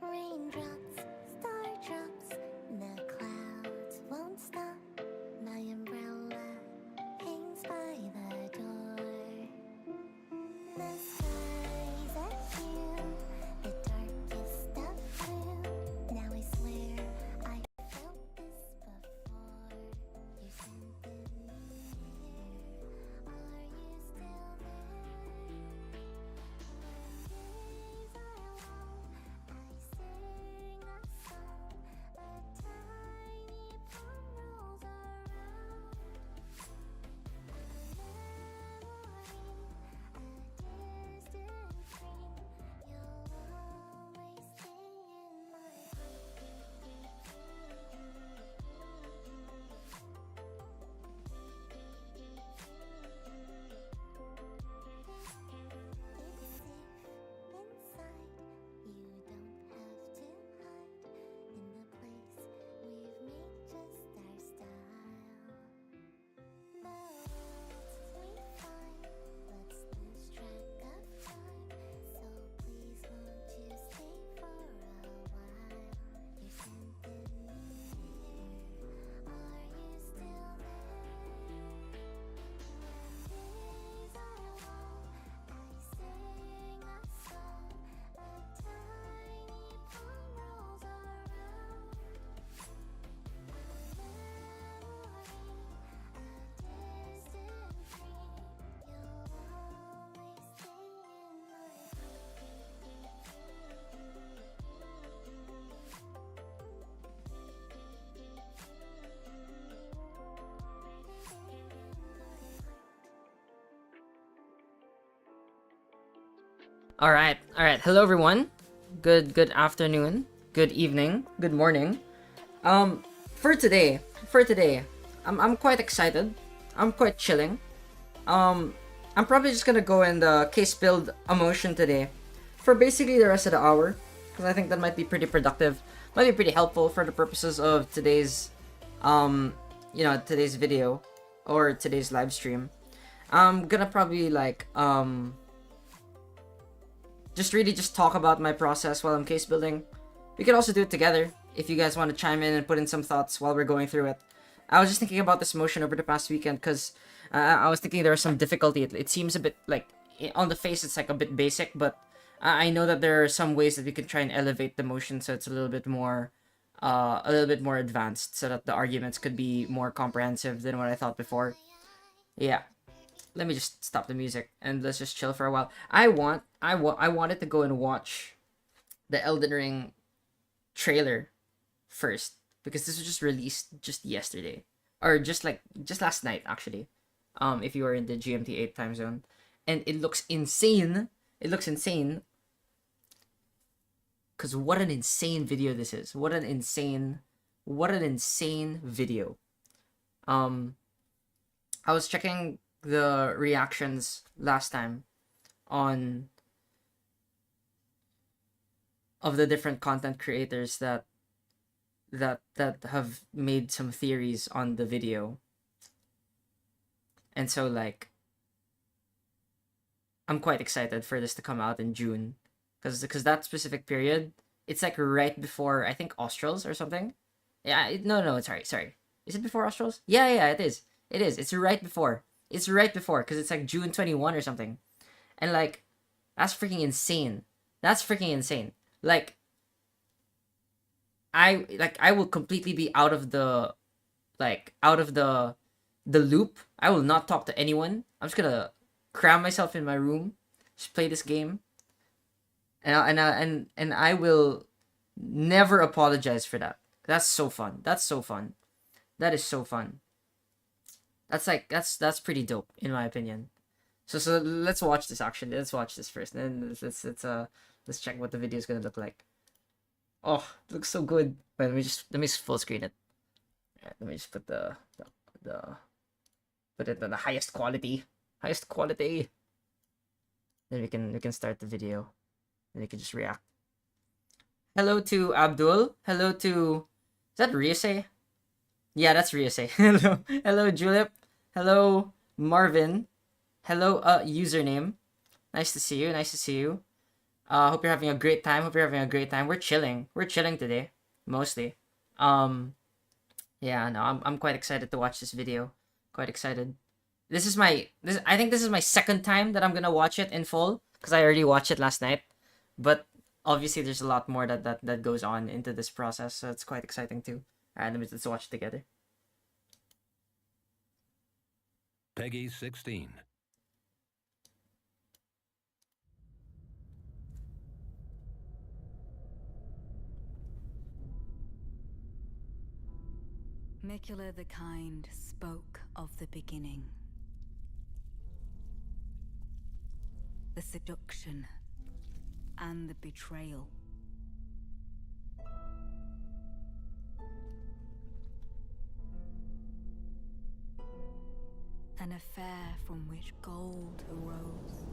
Raindrops, star drops, the clouds won't stop. My umbrella hangs by the door. The skies are blue, the darkest of blue. Now I swear I felt this before. You sent it near. Are you still there? When days are long, I sing a song. A tiny palm rolls around. A memory, a distant dream. You'll always stay in my It's safe inside. You don't have to hide in the place we've made just our style. The worlds we find, let's lose track of time. So please won't you stay for a while? You sent it near. Are you still there? When days are long, I sing a song. A tiny palm rolls around. A memory, a distant dream. You'll always stay in my All right. Hello, everyone. Good afternoon. Good evening. Good morning. For today, I'm quite excited. I'm quite chilling. I'm probably just gonna go in the case build emotion today, for basically the rest of the hour, because I think that might be pretty productive. Might be pretty helpful for the purposes of today's, today's video or today's live stream. I'm gonna probably just talk about my process while I'm case building. We can also do it together if you guys want to chime in and put in some thoughts while we're going through it. I was just thinking about this motion over the past weekend because I was thinking there was some difficulty. It seems a bit on the face it's like a bit basic, but I know that there are some ways that we can try and elevate the motion so it's a little bit more advanced, so that the arguments could be more comprehensive than what I thought before. Yeah, let me just stop the music and let's just chill for a while. I wanted to go and watch the Elden Ring trailer first, because this was just released just yesterday, or just last night actually. If you are in the GMT 8 time zone, and it looks insane. It looks insane. Cause what an insane video this is. What an insane video. I was checking the reactions last time on of the different content creators that have made some theories on the video. And so I'm quite excited for this to come out in June, because that specific period, it's right before, I think, Australs or something. Yeah, no, sorry. Is it before Australs? Yeah, it is. It's right before. Because it's June 21 or something. And that's freaking insane. I will completely be out of the loop. I will not talk to anyone. I'm just gonna cram myself in my room, just play this game, and I will never apologize for that. That's so fun. That is so fun. That's pretty dope in my opinion. So let's watch this actually. Let's watch this first, and then let's check what the video is gonna look like. Oh, it looks so good. Wait, let me full screen it. Right, let me just put put it on the highest quality. Then we can start the video. Then we can just react. Hello to Abdul. Hello to, is that Ryusei? Yeah, that's Ryusei. Hello Julep. Hello Marvin. Hello username. Nice to see you. Hope you're having a great time. Hope you're having a great time. We're chilling. We're chilling today, mostly. Um, yeah, no, I'm quite excited to watch this video. Quite excited. I think this is my second time that I'm gonna watch it in full because I already watched it last night. But obviously, there's a lot more that goes on into this process, so it's quite exciting too. Alright, let's watch it together. Peggy 16. Mikula the Kind spoke of the beginning. The seduction and the betrayal. An affair from which gold arose.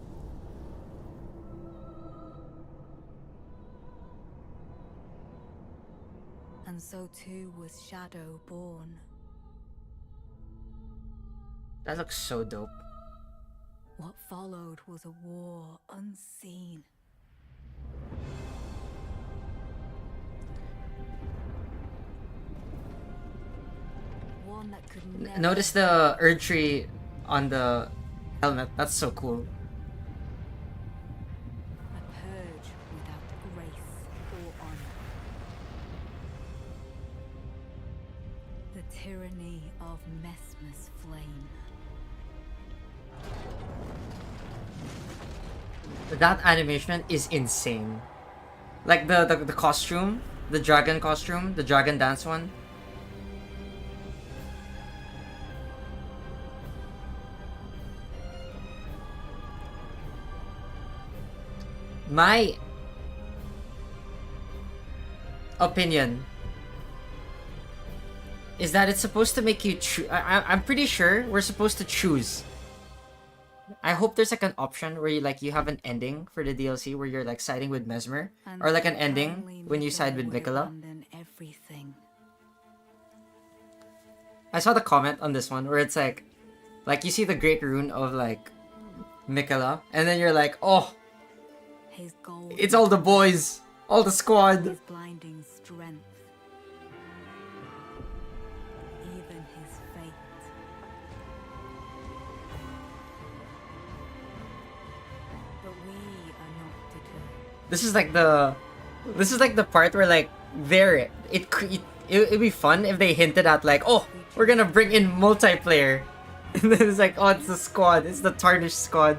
And so too was Shadow born. That looks so dope. What followed was a war unseen. One that could never... Notice the Erdtree on the helmet. That's so cool. A purge without grace or honor. The tyranny of Messmer's flame. That animation is insane. Like the costume, the dragon costume, the dragon dance one. My opinion is that it's supposed to make you choose. I'm pretty sure we're supposed to choose. I hope there's like an option where you have an ending for the DLC where you're like siding with Mesmer, or like an ending when you side with Mikula. Everything. I saw the comment on this one where it's like you see the great rune of like Mikula, and then you're like, oh, His gold. it's all the boys, all the squad. His blinding strength. Even his fate. But we are not deterred. This is like the part where like it'd be fun if they hinted at like, oh, we're gonna bring in multiplayer, and then it's like, oh, it's the squad, it's the tarnished squad.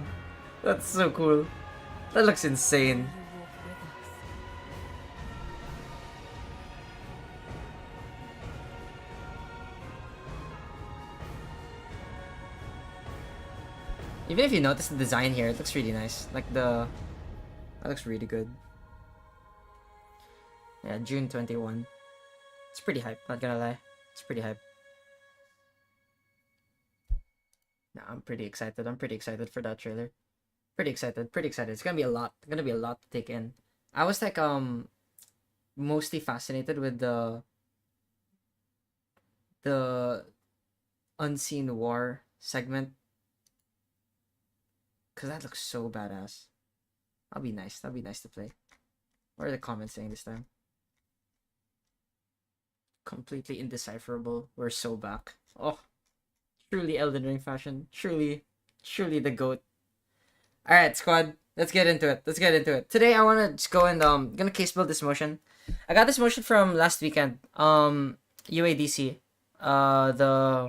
That's so cool. That looks insane. You walk with us. Even if you notice the design here, it looks really nice. That looks really good. Yeah, June 21. It's pretty hype, not gonna lie. It's pretty hype. Nah, I'm pretty excited. I'm pretty excited for that trailer. Pretty excited. Pretty excited. It's gonna be a lot. Gonna be a lot to take in. I was like mostly fascinated with the Unseen War segment, cause that looks so badass. That'll be nice. That'll be nice to play. What are the comments saying this time? Completely indecipherable. We're so back. Oh, truly Elden Ring fashion. Truly the GOAT. Alright, squad. Let's get into it. Let's get into it. Today I wanna just go and gonna case build this motion. I got this motion from last weekend. UADC. Dilliman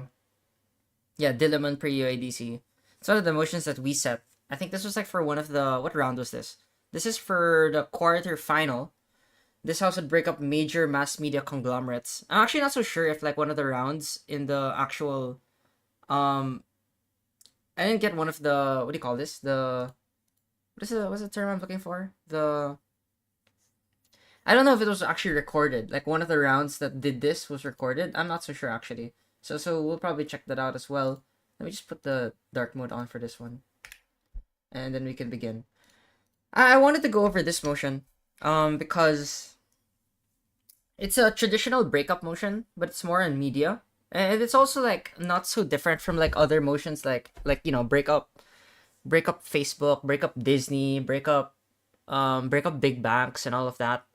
per UADC. It's one of the motions that we set. I think this was like for one of the, what round was this? This is for the quarter final. This house would break up major mass media conglomerates. I'm actually not so sure if like one of the rounds in the actual I didn't get one of the, what do you call this? What's the term I'm looking for? I don't know if it was actually recorded. Like one of the rounds that did this was recorded. I'm not so sure actually. So we'll probably check that out as well. Let me just put the dark mode on for this one. And then we can begin. I wanted to go over this motion because it's a traditional breakup motion, but it's more in media. And it's also like not so different from like other motions like you know, break up Facebook, break up Disney, break up break up big banks and all of that.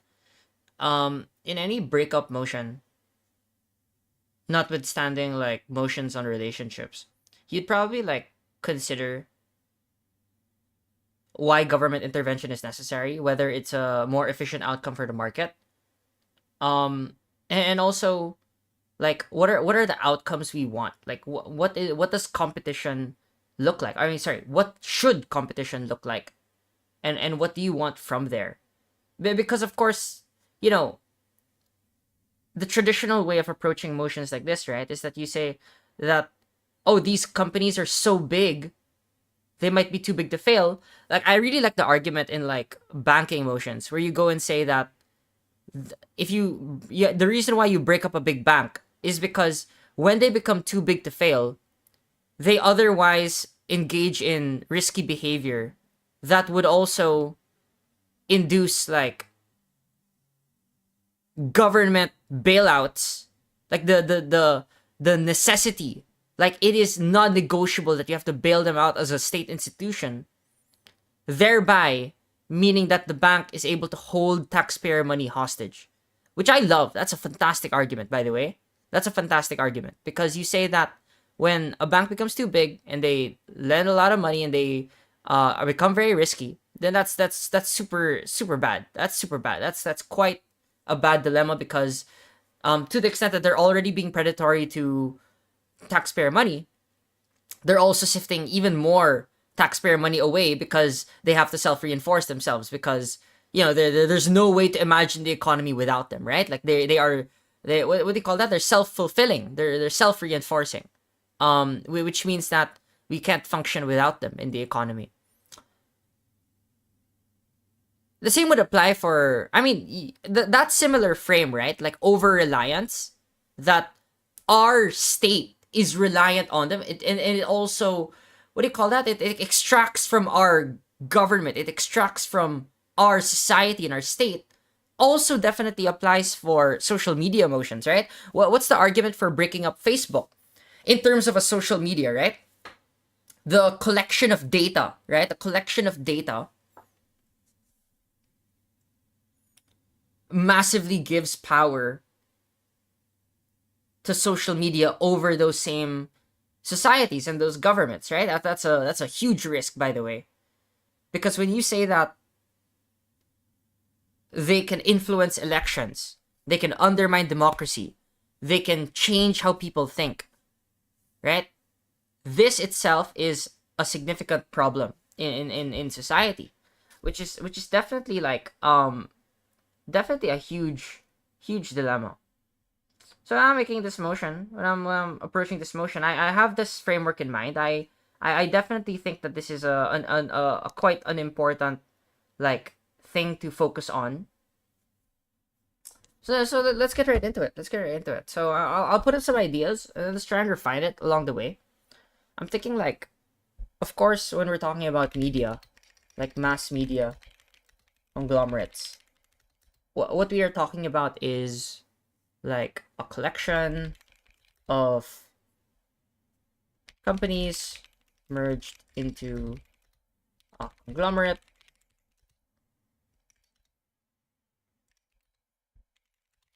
In any breakup motion, notwithstanding like motions on relationships, you'd probably like consider why government intervention is necessary, whether it's a more efficient outcome for the market. And also like what are the outcomes we want? Like what does competition look like? I mean, sorry, what should competition look like? And what do you want from there? Because of course, you know, the traditional way of approaching motions like this, right, is that you say that, oh, these companies are so big, they might be too big to fail. Like, I really like the argument in like banking motions where you go and say that the reason why you break up a big bank is because when they become too big to fail, they otherwise engage in risky behavior that would also induce like government bailouts, like the necessity, like it is non-negotiable that you have to bail them out as a state institution, thereby meaning that the bank is able to hold taxpayer money hostage, which I love. That's a fantastic argument, by the way. That's a fantastic argument because you say that when a bank becomes too big and they lend a lot of money and they become very risky, then that's super bad. That's super bad. That's quite a bad dilemma because to the extent that they're already being predatory to taxpayer money, they're also shifting even more taxpayer money away because they have to self-reinforce themselves because, you know, there's no way to imagine the economy without them, right? Like they what do you call that? They're self-fulfilling. They're self-reinforcing. Which means that we can't function without them in the economy. The same would apply for, I mean, that similar frame, right? Like over-reliance, that our state is reliant on them. And it also, what do you call that? It extracts from our government. It extracts from our society and our state. Also definitely applies for social media motions, right? What's the argument for breaking up Facebook? In terms of a social media, right? The collection of data, right? The collection of data massively gives power to social media over those same societies and those governments, right? That's a huge risk, by the way. Because when you say that they can influence elections, they can undermine democracy, they can change how people think, right? This itself is a significant problem in society, which is definitely like definitely a huge dilemma. So when I'm making this motion, when I'm approaching this motion, I have this framework in mind. I definitely think that this is a quite an important like thing to focus on. So let's get right into it. So I'll put in some ideas and let's try and refine it along the way. I'm thinking like, of course, when we're talking about media, like mass media conglomerates, what we are talking about is like a collection of companies merged into a conglomerate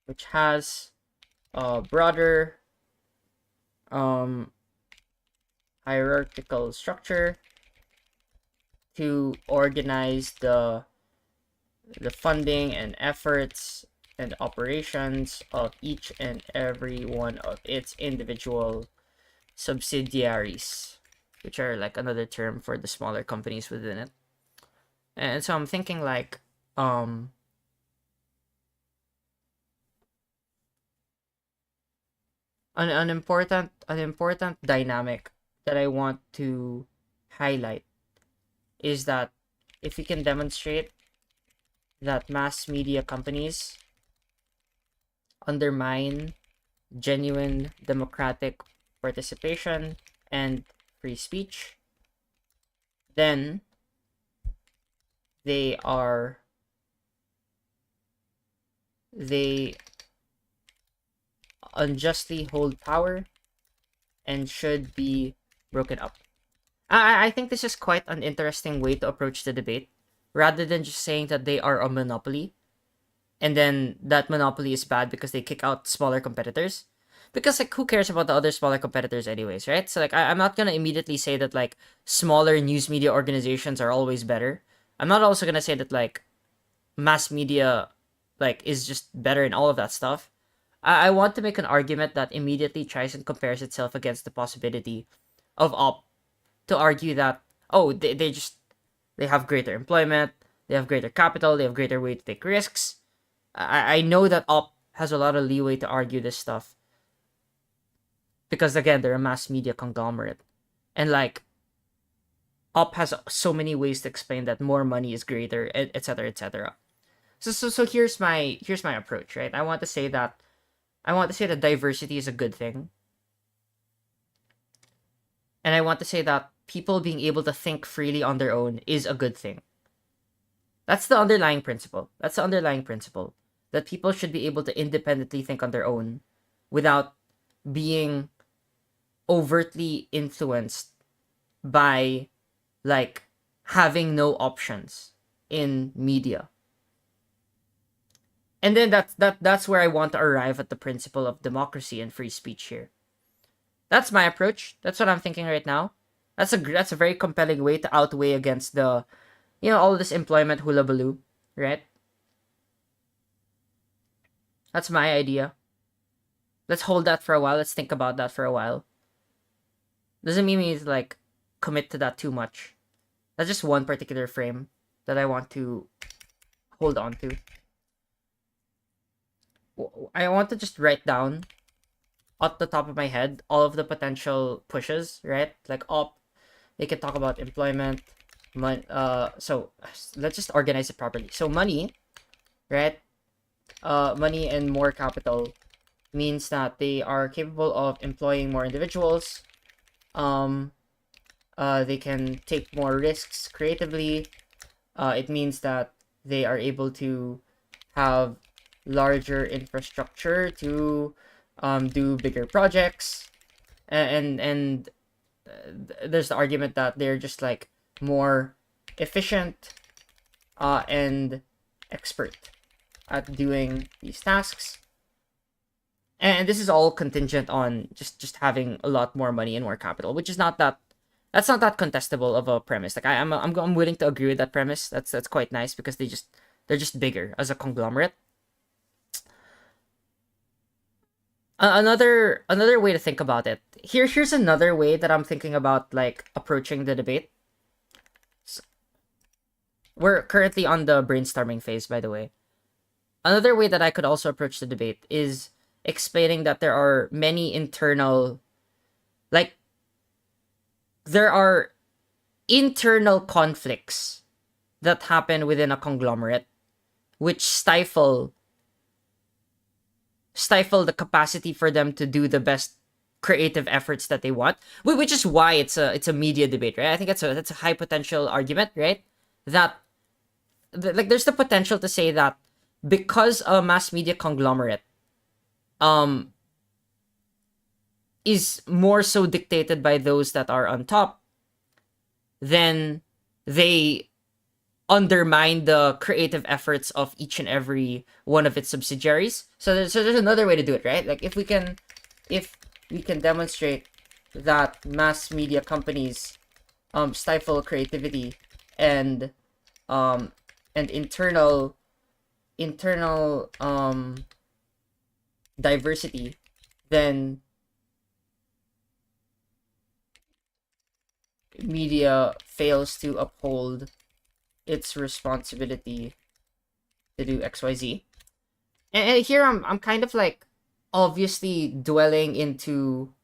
which has a broader hierarchical structure to organize the funding and efforts and operations of each and every one of its individual subsidiaries, which are like another term for the smaller companies within it. And so I'm thinking like an important dynamic that I want to highlight is that if we can demonstrate that mass media companies undermine genuine democratic participation and free speech, then they unjustly hold power and should be broken up. I think this is quite an interesting way to approach the debate, rather than just saying that they are a monopoly, and then that monopoly is bad because they kick out smaller competitors. Because like, who cares about the other smaller competitors anyways, right? So like, I'm not gonna immediately say that like smaller news media organizations are always better. I'm not also gonna say that like mass media like is just better in all of that stuff. I want to make an argument that immediately tries and compares itself against the possibility of op to argue that, oh, they have greater employment, they have greater capital, they have greater way to take risks. I know that op has a lot of leeway to argue this stuff because again, they're a mass media conglomerate, and like op has so many ways to explain that more money is greater, etc., etc. So here's my approach, right? I want to say that diversity is a good thing. And I want to say that people being able to think freely on their own is a good thing. That's the underlying principle. That people should be able to independently think on their own without being overtly influenced by like having no options in media. And then that's where I want to arrive at the principle of democracy and free speech here. That's my approach. That's what I'm thinking right now. That's a very compelling way to outweigh against the, all of this employment hullabaloo, right? That's my idea. Let's hold that for a while. Let's think about that for a while. Doesn't mean me to like commit to that too much. That's just one particular frame that I want to hold on to. I want to just write down at the top of my head all of the potential pushes, right? Like they can talk about employment, so let's just organize it properly. So money, right? Money and more capital means that they are capable of employing more individuals. They can take more risks creatively. It means that they are able to have larger infrastructure to do bigger projects, and there's the argument that they're just like more efficient and expert at doing these tasks. And this is all contingent on just having a lot more money and more capital, which is not that contestable of a premise. Like I'm willing to agree with that premise. That's quite nice because they're just bigger as a conglomerate. Another way to think about it. Here's another way that I'm thinking about like approaching the debate. We're currently on the brainstorming phase, by the way. Another way that I could also approach the debate is explaining that there are many internal conflicts that happen within a conglomerate which stifle the capacity for them to do the best creative efforts that they want, which is why it's a media debate, right? I think that's a high potential argument, right? That there's the potential to say that because a mass media conglomerate is more so dictated by those that are on top, then they undermine the creative efforts of each and every one of its subsidiaries. So there's another way to do it, right? Like if we can demonstrate that mass media companies stifle creativity and internal diversity, then media fails to uphold its responsibility to do XYZ. And here I'm kind of like obviously dwelling into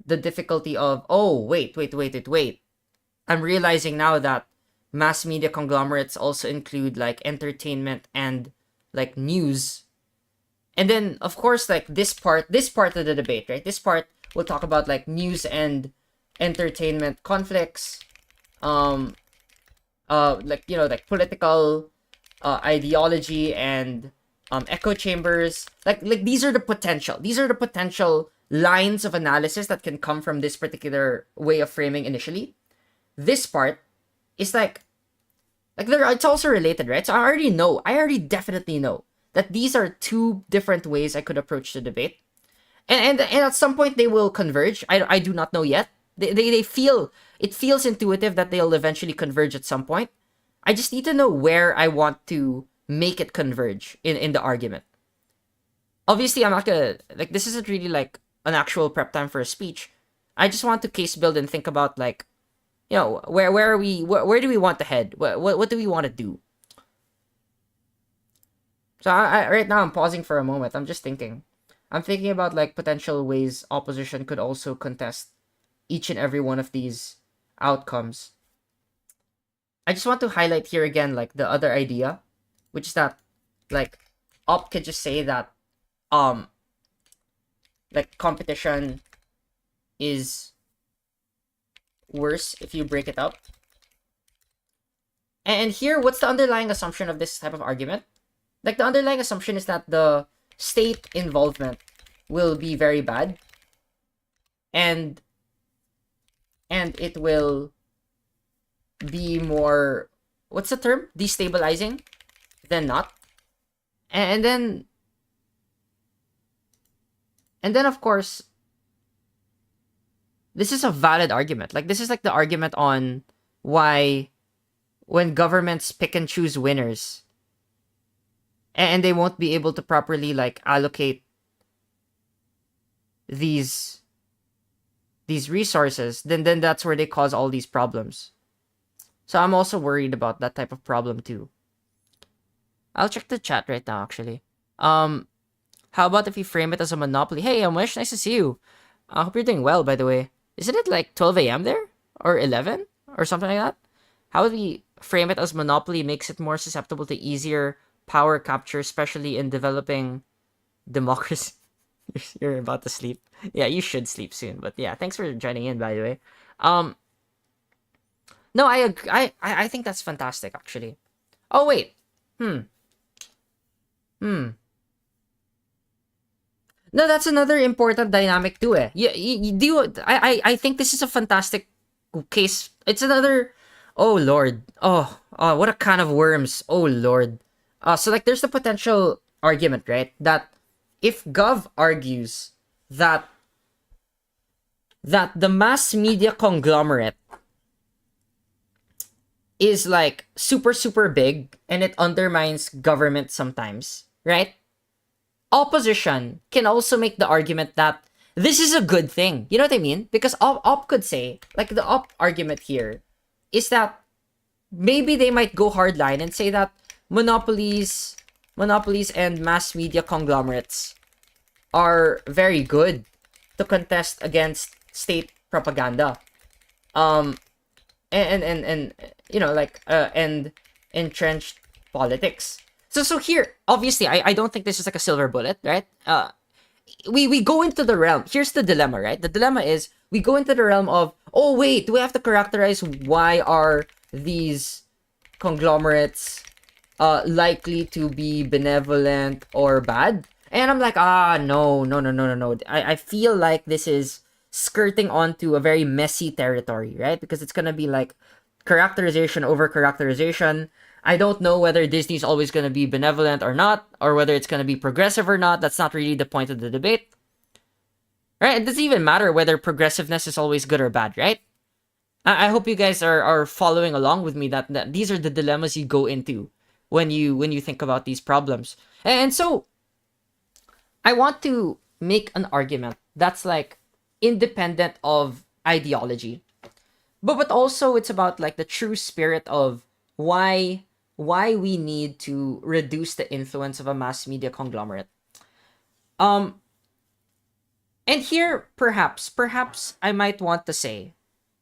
the difficulty of, oh, wait. I'm realizing now that mass media conglomerates also include like entertainment and like news. And then of course like this part of the debate, right? This part will talk about like news and entertainment conflicts, like political ideology and echo chambers. Like these are the potential lines of analysis that can come from this particular way of framing initially. This part is like Like it's also related, right? So I already definitely know that these are two different ways I could approach the debate. And at some point they will converge. I do not know yet. They feel, it feels intuitive that they'll eventually converge at some point. I just need to know where I want to make it converge in the argument. Obviously, I'm not gonna, like, this isn't really like an actual prep time for a speech. I just want to case build and think about, like, you know, where are we, where do we want to head? What do we want to do? So I right now I'm pausing for a moment. I'm just thinking. I'm thinking about, like, potential ways opposition could also contest each and every one of these outcomes. I just want to highlight here again, like, the other idea, which is that, like, op could just say that like, competition is worse if you break it up. And here, what's the underlying assumption of this type of argument? Like, the underlying assumption is that the state involvement will be very bad, and it will be more, what's the term, destabilizing than not. And then of course, this is a valid argument. Like, this is like the argument on why when governments pick and choose winners and they won't be able to properly, like, allocate these resources, then that's where they cause all these problems. So I'm also worried about that type of problem too. I'll check the chat right now, actually. How about if you frame it as a monopoly? Hey, Amish, nice to see you. I hope you're doing well, by the way. Isn't it like 12 a.m. there? Or 11? Or something like that? How would we frame it as monopoly makes it more susceptible to easier power capture, especially in developing democracy? You're about to sleep. Yeah, you should sleep soon. But yeah, thanks for joining in, by the way. No, I agree. I think that's fantastic, actually. Oh, wait. No, that's another important dynamic too. You do. I think this is a fantastic case. It's another. Oh Lord. Oh, what a can of worms. Oh Lord. So, like, there's the potential argument, right? That if Gov argues that the mass media conglomerate is, like, super big and it undermines government sometimes, right? Opposition can also make the argument that this is a good thing. You know what I mean? Because op could say, like, the op argument here is that maybe they might go hardline and say that monopolies and mass media conglomerates are very good to contest against state propaganda. And you know, like, and entrenched politics. So here, obviously, I don't think this is like a silver bullet, right? We go into the realm. Here's the dilemma, right? The dilemma is we go into the realm of, oh wait, do we have to characterize why are these conglomerates likely to be benevolent or bad? And I'm like, no. I feel like this is skirting onto a very messy territory, right? Because it's gonna be like characterization over characterization. I don't know whether Disney's always going to be benevolent or not, or whether it's going to be progressive or not. That's not really the point of the debate. Right? It doesn't even matter whether progressiveness is always good or bad, right? I hope you guys are following along with me that these are the dilemmas you go into when you think about these problems. And so I want to make an argument that's, like, independent of ideology. But also it's about, like, the true spirit of why we need to reduce the influence of a mass media conglomerate. And here, perhaps I might want to say,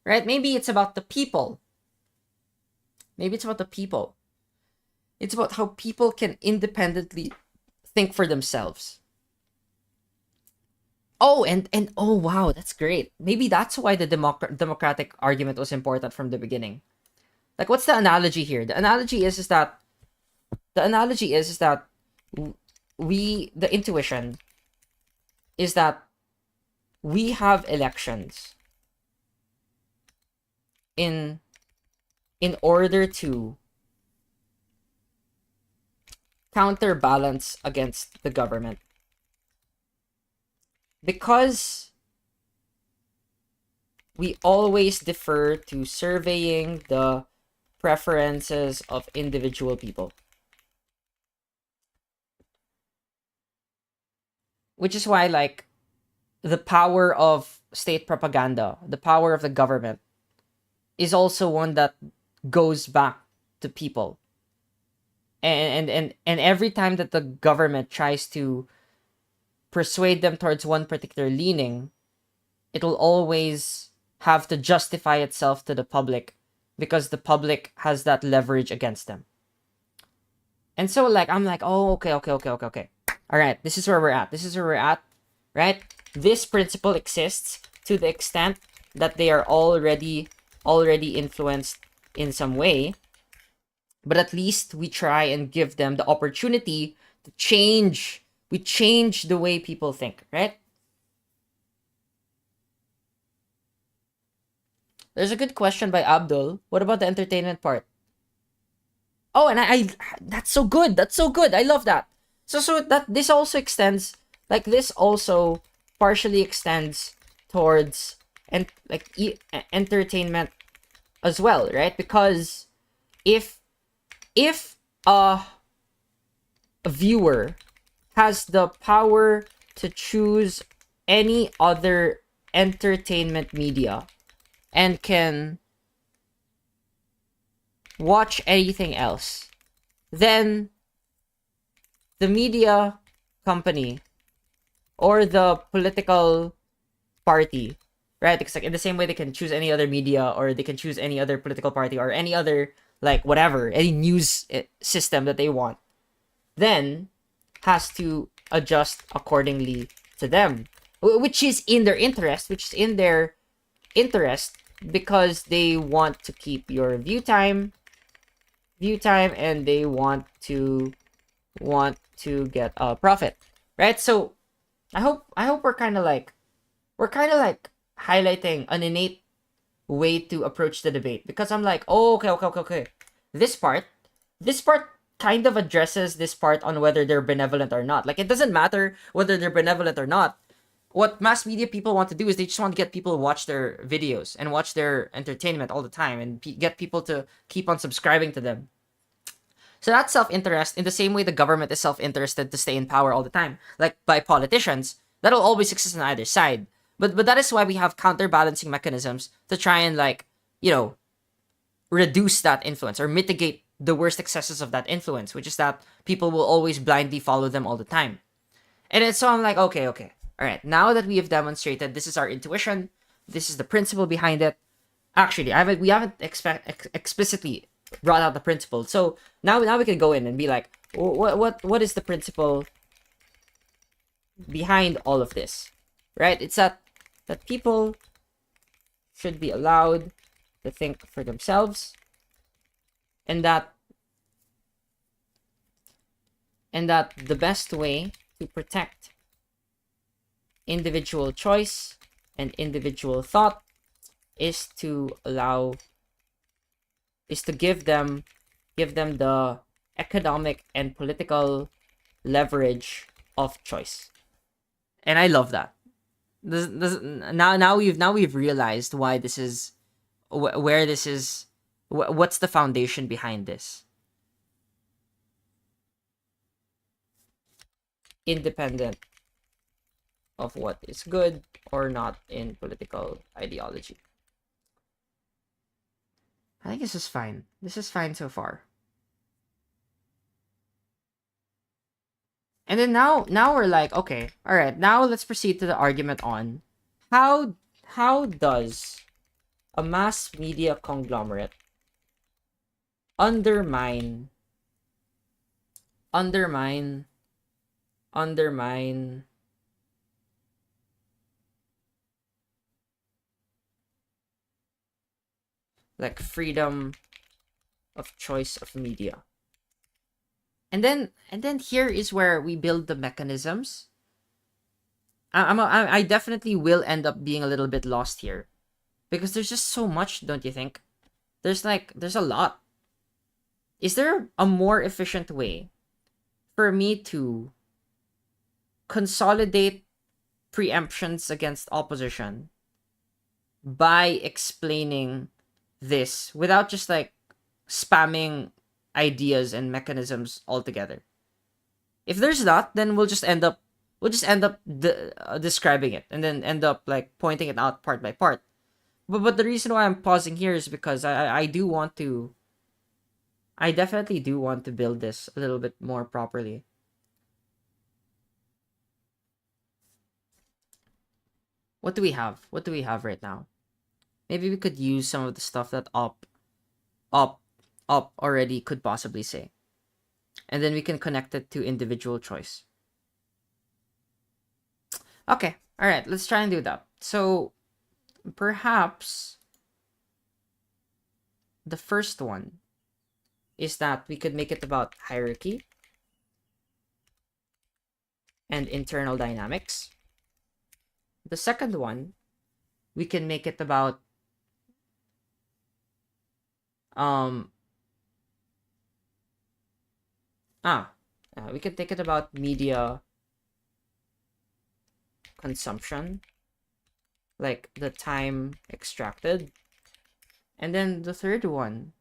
right? Maybe it's about the people. It's about how people can independently think for themselves. Oh, and oh wow, that's great. Maybe that's why the democratic argument was important from the beginning. Like, what's the analogy here? The analogy is that the intuition is that we have elections in order to counterbalance against the government. Because we always defer to surveying the preferences of individual people. Which is why, like, the power of state propaganda, the power of the government, is also one that goes back to people. And every time that the government tries to persuade them towards one particular leaning, it'll always have to justify itself to the public because the public has that leverage against them. And so, like, I'm like, oh, okay. All right, this is where we're at. Right? This principle exists to the extent that they are already influenced in some way. But at least we try and give them the opportunity to change. We change the way people think, right? There's a good question by Abdul. What about the entertainment part? Oh, and I that's so good. I love that. So that this also extends, like, this also partially extends towards entertainment as well, right? Because if a viewer has the power to choose any other entertainment media and can watch anything else, then the media company or the political party, right? It's like in the same way they can choose any other media or they can choose any other political party or any other, like, whatever, any news system that they want, then has to adjust accordingly to them, which is in their interest, because they want to keep your view time, and they want to get a profit, right? So I hope we're kind of like highlighting an innate way to approach the debate, because I'm like, oh, okay. This part kind of addresses this part on whether they're benevolent or not. Like, it doesn't matter whether they're benevolent or not. What mass media people want to do is they just want to get people to watch their videos and watch their entertainment all the time and get people to keep on subscribing to them. So that's self-interest in the same way the government is self-interested to stay in power all the time. Like, by politicians, that'll always exist on either side. But that is why we have counterbalancing mechanisms to try and, like, reduce that influence or mitigate the worst excesses of that influence, which is that people will always blindly follow them all the time. And then, so I'm like, okay. All right, now that we have demonstrated this is our intuition, this is the principle behind it. Actually, we haven't explicitly brought out the principle. So now we can go in and be like, what is the principle behind all of this? Right? It's that people should be allowed to think for themselves, and that the best way to protect individual choice and individual thought is to give them the economic and political leverage of choice. And I love that. Now we've realized why this is, where this is, what's the foundation behind this. Independent of what is good or not in political ideology. I think this is fine. This is fine so far. And then now we're like, okay, all right, now let's proceed to the argument on how does a mass media conglomerate undermine like freedom of choice of media. And then here is where we build the mechanisms. I definitely will end up being a little bit lost here, because there's just so much, don't you think? There's a lot. Is there a more efficient way for me to consolidate preemptions against opposition by explaining this without just like spamming ideas and mechanisms altogether. If there's that, then we'll just end up describing it and then end up like pointing it out part by part. But the reason why I'm pausing here is because I definitely do want to build this a little bit more properly. What do we have? What do we have right now? Maybe we could use some of the stuff that up already could possibly say. And then we can connect it to individual choice. Okay, all right, let's try and do that. So perhaps the first one is that we could make it about hierarchy and internal dynamics. The second one, we can make it about we can take it about media consumption, like the time extracted. And then the third one,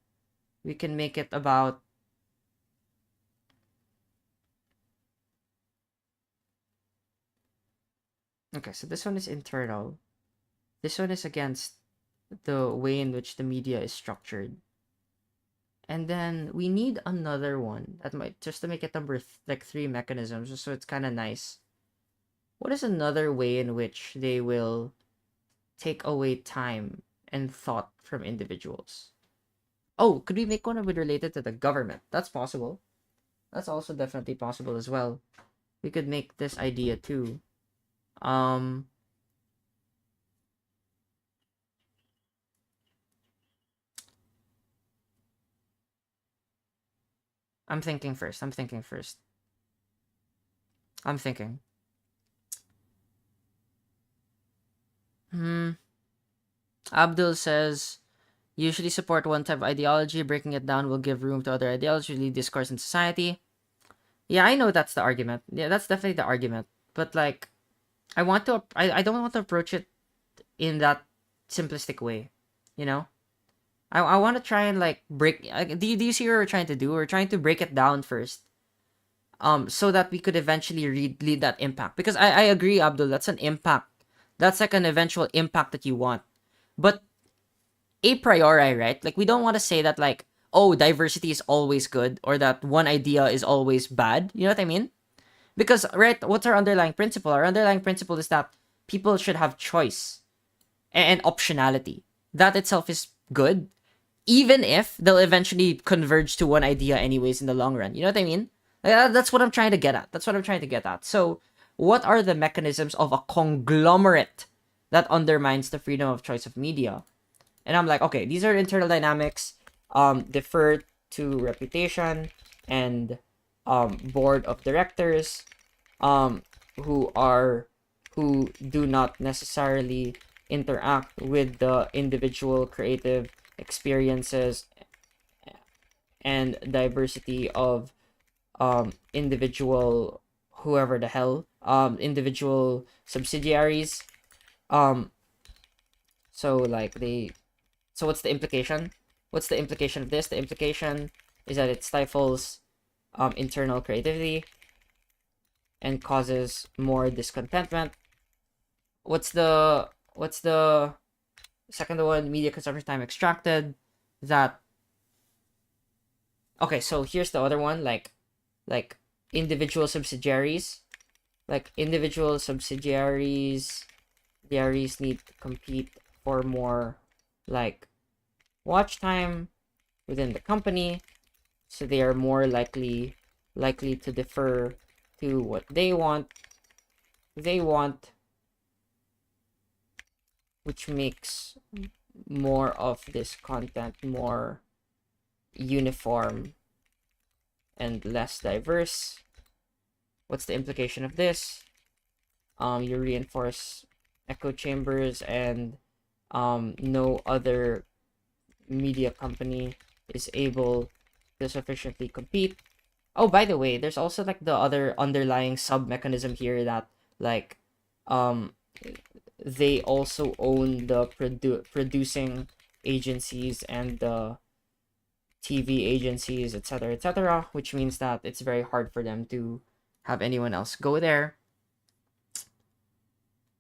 we can make it about okay, so this one is internal. This one is against the way in which the media is structured. And then we need another one that might just to make it number like 3 mechanisms, just so it's kind of nice. What is another way in which they will take away time and thought from individuals? Oh, could we make one of it related to the government? That's possible. That's also definitely possible as well. We could make this idea too. I'm thinking first. I'm thinking. Abdul says, usually support one type of ideology. Breaking it down will give room to other ideologies, lead discourse in society. Yeah, I know that's the argument. Yeah, that's definitely the argument. But like, I don't want to approach it in that simplistic way, you know? I want to try and like break. Do you see what we're trying to do? We're trying to break it down first, so that we could eventually lead that impact. Because I agree, Abdul. That's an impact. That's like an eventual impact that you want. But a priori, right? Like we don't want to say that like, oh, diversity is always good or that one idea is always bad. You know what I mean? Because right, what's our underlying principle? Our underlying principle is that people should have choice and optionality. That itself is good, even if they'll eventually converge to one idea anyways in the long run. You know what I mean? That's what I'm trying to get at. So what are the mechanisms of a conglomerate that undermines the freedom of choice of media? And I'm like, okay, these are internal dynamics, defer to reputation and board of directors, who do not necessarily interact with the individual creative experiences and diversity of individual whoever the hell individual subsidiaries. So what's the implication? What's the implication of this? The implication is that it stifles internal creativity and causes more discontentment. What's the second one? Media consumption time extracted. Okay, so here's the other one, like individual subsidiaries. Like individual subsidiaries need to compete for more like watch time within the company, so they are more likely to defer to what they want, which makes more of this content more uniform and less diverse. What's the implication of this? You reinforce echo chambers, and no other media company is able to sufficiently compete. Oh, by the way, there's also like the other underlying sub mechanism here that like um they also own the producing agencies and the TV agencies, etc., etc., which means that it's very hard for them to have anyone else go there.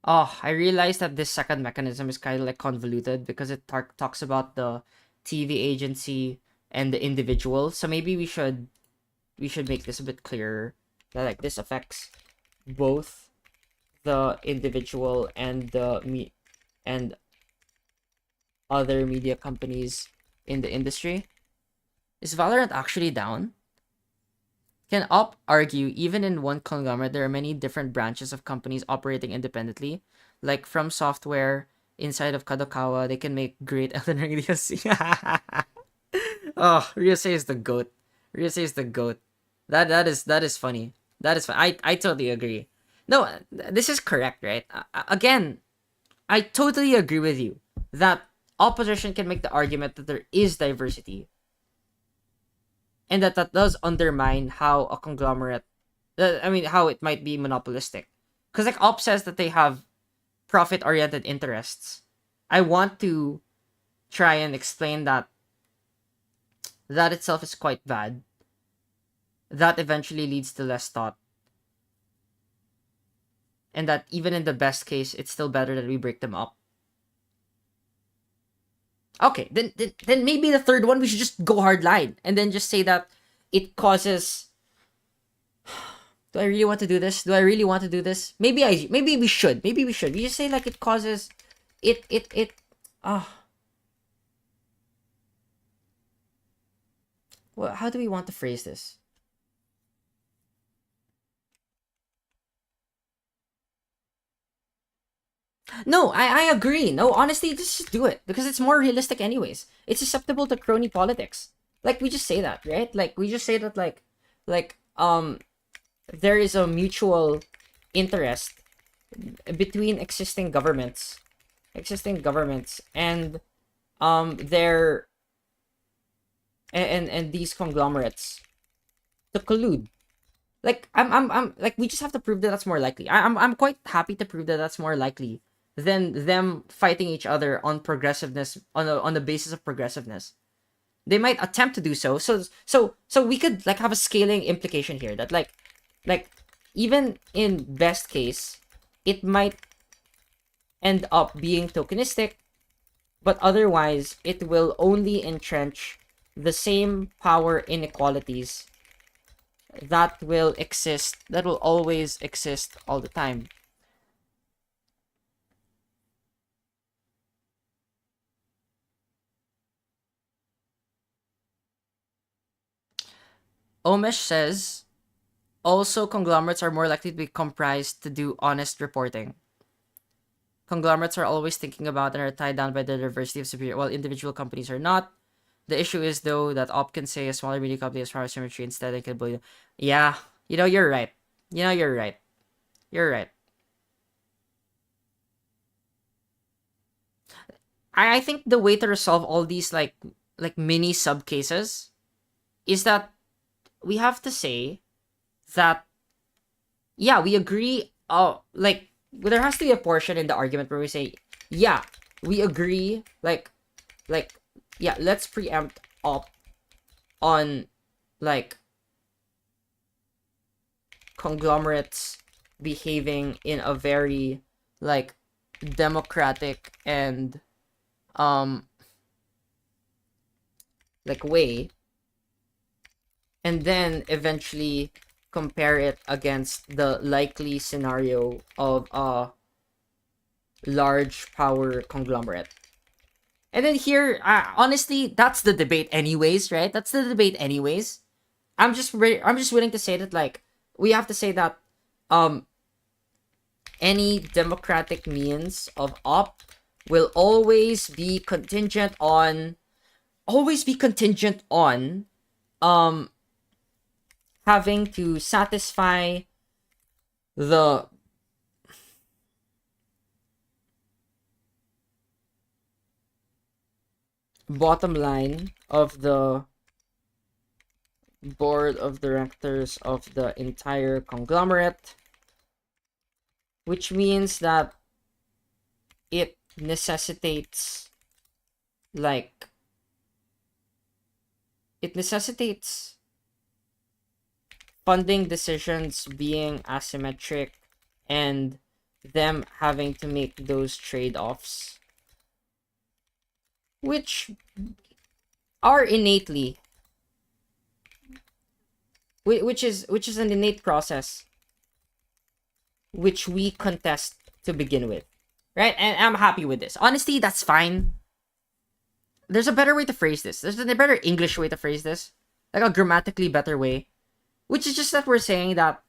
Oh, I realized that this second mechanism is kind of like convoluted because it talks about the TV agency and the individual. So maybe we should make this a bit clearer that like this affects both the individual and and other media companies in the industry. Is Valorant actually down? Can Op argue even in one conglomerate there are many different branches of companies operating independently? Like from software inside of Kadokawa, they can make great Elden Ring DLC. Oh, Ryusei is the goat. Ryusei is the goat. That is funny. That is fun. I totally agree. No, this is correct, right? Again, I totally agree with you that opposition can make the argument that there is diversity and that does undermine how a conglomerate, how it might be monopolistic. Because like Op says that they have profit-oriented interests. I want to try and explain that that itself is quite bad. That eventually leads to less thought. And that even in the best case, it's still better that we break them up. Okay, then maybe the third one we should just go hard line and then just say that it causes. Do I really want to do this? Do I really want to do this? Maybe we should. Maybe we should. We just say like it causes it well, how do we want to phrase this? No, I agree. No, honestly, just do it because it's more realistic anyways. It's susceptible to crony politics. Like we just say that, right? Like we just say that like there is a mutual interest between existing governments and their and these conglomerates to collude. Like I'm like we just have to prove that that's more likely. I'm quite happy to prove that that's more likely than them fighting each other on progressiveness on the basis of progressiveness. They might attempt to do so. So we could like have a scaling implication here that like even in best case, it might end up being tokenistic, but otherwise it will only entrench the same power inequalities that will always exist all the time. Omesh says, also conglomerates are more likely to be comprised to do honest reporting. Conglomerates are always thinking about and are tied down by the diversity of superior, while individual companies are not. The issue is, though, that Op can say a smaller media company has power symmetry instead and can bully. Yeah, you're right. You're right. You're right. I think the way to resolve all these like mini sub cases is that we have to say that yeah, we agree. Like there has to be a portion in the argument where we say yeah, we agree. Like yeah, let's preempt Op on like conglomerates behaving in a very like democratic and like way, and then eventually compare it against the likely scenario of a large power conglomerate. And then here, honestly, that's the debate anyways, right? That's the debate anyways. I'm just willing to say that like we have to say that any democratic means of Op will always be contingent on having to satisfy the bottom line of the board of directors of the entire conglomerate, which means that it necessitates like it necessitates funding decisions being asymmetric and them having to make those trade-offs, which are innately which is an innate process which we contest to begin with, right? And I'm happy with this. Honestly, that's fine. There's a better way to phrase this. There's a better English way to phrase this, like a grammatically better way, which is just that we're saying that,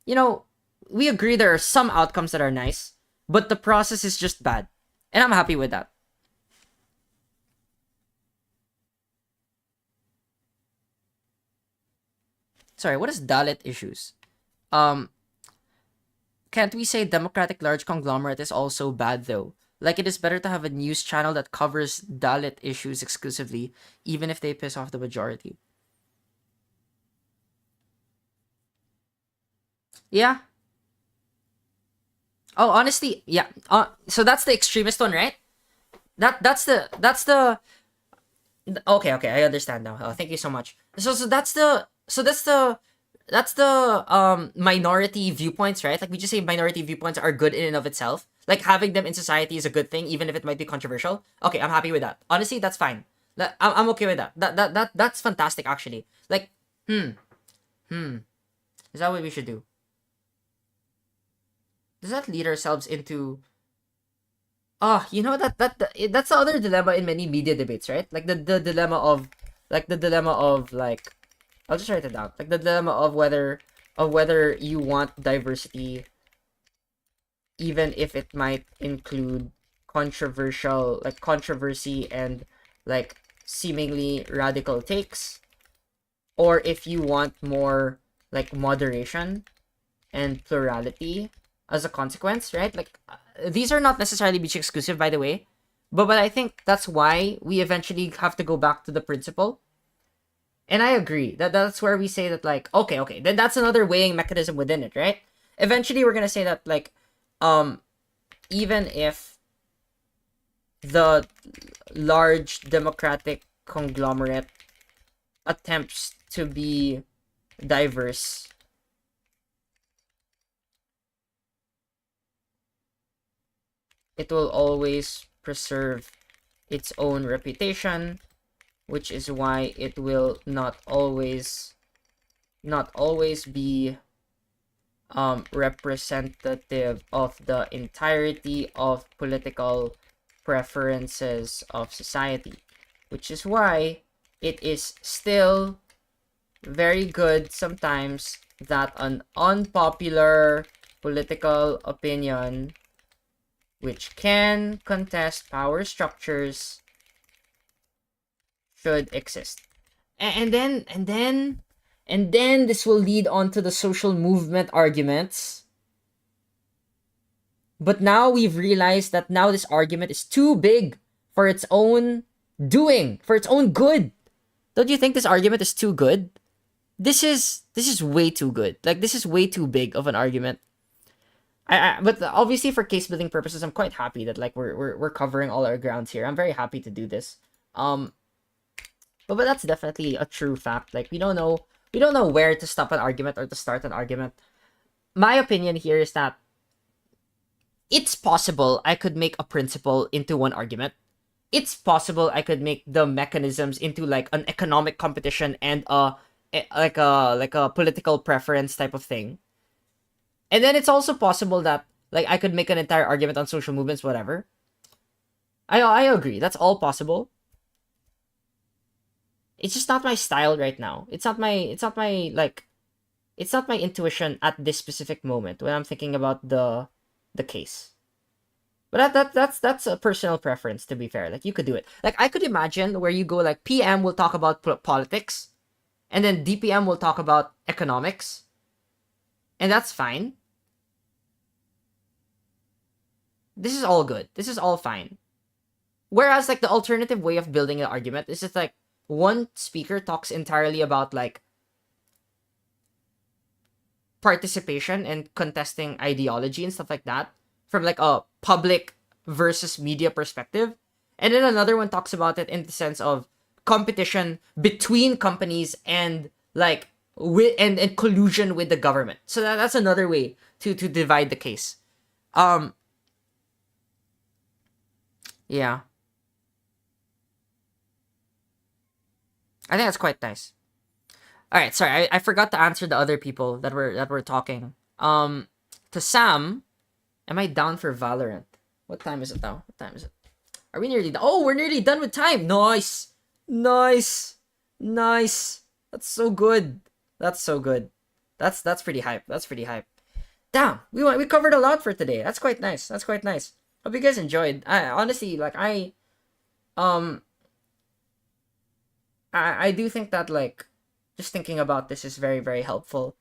you know, we agree there are some outcomes that are nice, but the process is just bad. And I'm happy with that. Sorry, what is Dalit issues? Can't we say Democratic large conglomerate is also bad though? Like, it is better to have a news channel that covers Dalit issues exclusively, even if they piss off the majority. Yeah. Oh, honestly, yeah. So that's the extremist one, right? That's the. Okay, I understand now. Oh, thank you so much. That's the minority viewpoints, right? Like, we just say minority viewpoints are good in and of itself. Like, having them in society is a good thing, even if it might be controversial. Okay, I'm happy with that. Honestly, that's fine. I'm okay with that. That's fantastic, actually. Like, is that what we should do? Does that lead ourselves into? Oh, you know that's the other dilemma in many media debates, right? Like the dilemma of like, I'll just write it down. Like the dilemma of whether you want diversity, even if it might include controversy and like seemingly radical takes, or if you want more like moderation and plurality as a consequence, right? Like, these are not necessarily mutually exclusive, by the way, but I think that's why we eventually have to go back to the principle. And I agree that's where we say that, like, okay, then that's another weighing mechanism within it, right? Eventually, we're gonna say that, like, even if the large democratic conglomerate attempts to be diverse, it will always preserve its own reputation, which is why it will not always be representative of the entirety of political preferences of society, which is why it is still very good sometimes that an unpopular political opinion which can contest power structures should exist. And then this will lead on to the social movement arguments. But now we've realized that now this argument is too big for its own doing, for its own good. Don't you think this argument is too good? This is way too good. Like, this is way too big of an argument. But obviously, for case building purposes, I'm quite happy that, like, we're covering all our grounds here. I'm very happy to do this. But that's definitely a true fact. Like, we don't know where to stop an argument or to start an argument. My opinion here is that it's possible I could make a principle into one argument. It's possible I could make the mechanisms into, like, an economic competition and a political preference type of thing. And then it's also possible that, like, I could make an entire argument on social movements, whatever. I agree. That's all possible. It's just not my style right now. It's not my intuition at this specific moment when I'm thinking about the case. But that's a personal preference, to be fair. Like, you could do it. Like, I could imagine where you go, like, PM will talk about politics, and then DPM will talk about economics. And that's fine. This is all good. This is all fine. Whereas, like, the alternative way of building an argument is just, like, one speaker talks entirely about, like, participation and contesting ideology and stuff like that from like a public versus media perspective. And then another one talks about it in the sense of competition between companies and like and collusion with the government. So that's another way to divide the case. Yeah. I think that's quite nice. All right, sorry, I forgot to answer the other people that were talking. To Sam, am I down for Valorant? What time is it now? What time is it? Are we nearly done? Oh, we're nearly done with time. Nice, nice, nice. That's so good. That's so good. That's pretty hype. That's pretty hype. Damn, we covered a lot for today. That's quite nice. That's quite nice. Hope you guys enjoyed. I honestly like um I do think that like just thinking about this is very, very helpful.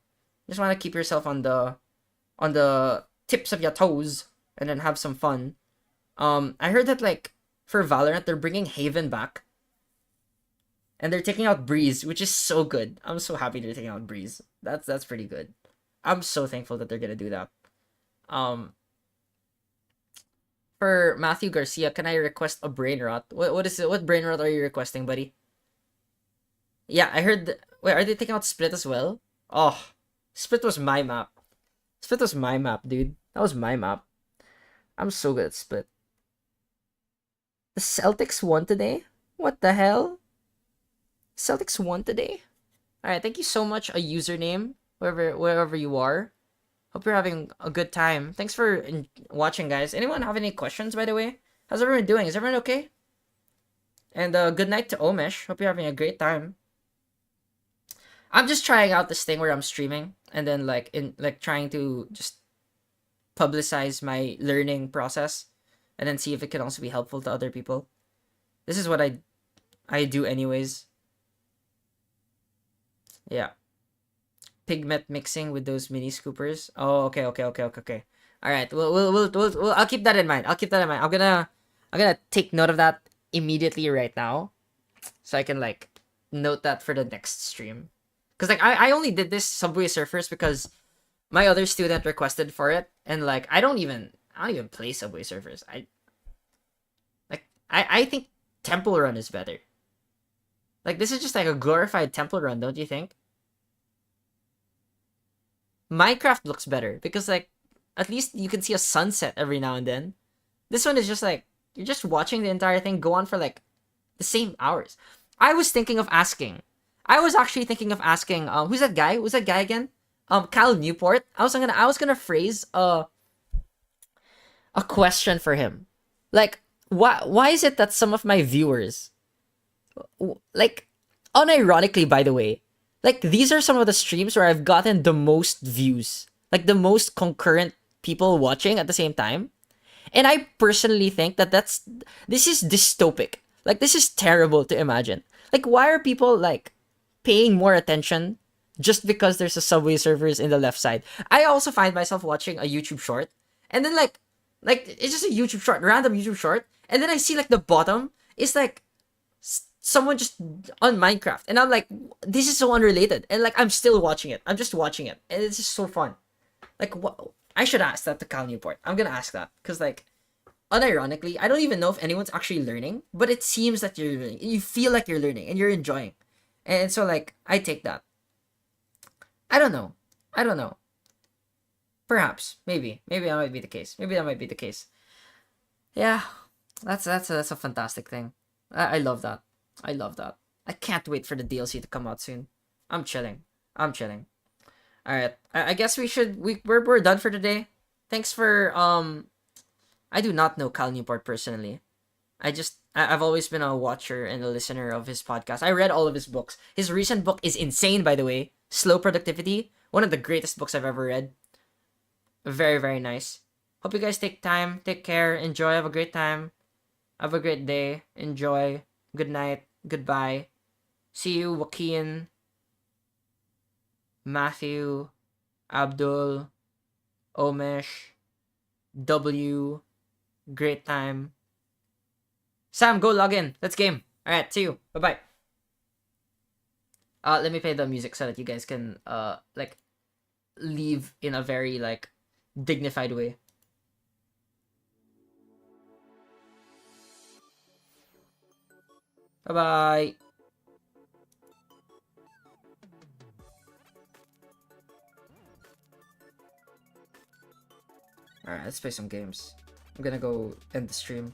Just want to keep yourself on the tips of your toes and then have some fun. I heard that like for Valorant they're bringing Haven back. And they're taking out Breeze, which is so good. I'm so happy they're taking out Breeze. That's pretty good. I'm so thankful that they're gonna do that. For Matthew Garcia, can I request a brain rot? What is it? What brain rot are you requesting, buddy? Yeah, I heard. Wait, are they taking out Split as well? Oh, Split was my map. Split was my map, dude. That was my map. I'm so good at Split. The Celtics won today? What the hell? Celtics won today? Alright, thank you so much, a username, wherever you are. Hope you're having a good time. Thanks for watching, guys. Anyone have any questions, by the way? How's everyone doing? Is everyone okay? And good night to Omesh. Hope you're having a great time. I'm just trying out this thing where I'm streaming and then trying to just publicize my learning process and then see if it can also be helpful to other people. This is what I do anyways. Yeah. Pigment mixing with those mini scoopers. Oh, okay. All right. We'll I'll keep that in mind. I'm gonna take note of that immediately right now, so I can like note that for the next stream. Cause like I only did this Subway Surfers because my other student requested for it, and like I don't even play Subway Surfers. I think Temple Run is better. Like this is just like a glorified Temple Run, don't you think? Minecraft looks better because like at least you can see a sunset every now and then. This one is just like you're just watching the entire thing go on for like the same hours. I was actually thinking of asking who's that guy? Who's that guy again? Cal Newport. I was gonna phrase a question for him. Like why is it that some of my viewers, like unironically by the way, like these are some of the streams where I've gotten the most views, like the most concurrent people watching at the same time. And I personally think that this is dystopic. Like this is terrible to imagine. Like why are people like paying more attention just because there's a Subway Surfers in the left side? I also find myself watching a YouTube short and then like it's just a YouTube short, random YouTube short, and then I see like the bottom is like someone just on Minecraft, and I'm like, this is so unrelated, and like I'm still watching it. I'm just watching it, and it's just so fun. Like what? I should ask that to Cal Newport. I'm gonna ask that because like, unironically, I don't even know if anyone's actually learning, but it seems that you're learning. You feel like you're learning and you're enjoying, and so like I take that. I don't know. Perhaps, maybe that might be the case. Yeah, that's a fantastic thing. I love that. I can't wait for the DLC to come out soon. I'm chilling. All right. I guess we're done for today. Thanks for I do not know Cal Newport personally. I've always been a watcher and a listener of his podcast. I read all of his books. His recent book is insane, by the way. Slow Productivity. One of the greatest books I've ever read. Very, very nice. Hope you guys take time. Take care. Enjoy. Have a great time. Have a great day. Enjoy. Good night. Goodbye. See you, Joaquin, Matthew, Abdul, Omesh, W. Great time. Sam, go log in. Let's game. Alright, see you. Bye-bye. Let me play the music so that you guys can, leave in a very like dignified way. Bye bye. Alright, let's play some games. I'm gonna go end the stream.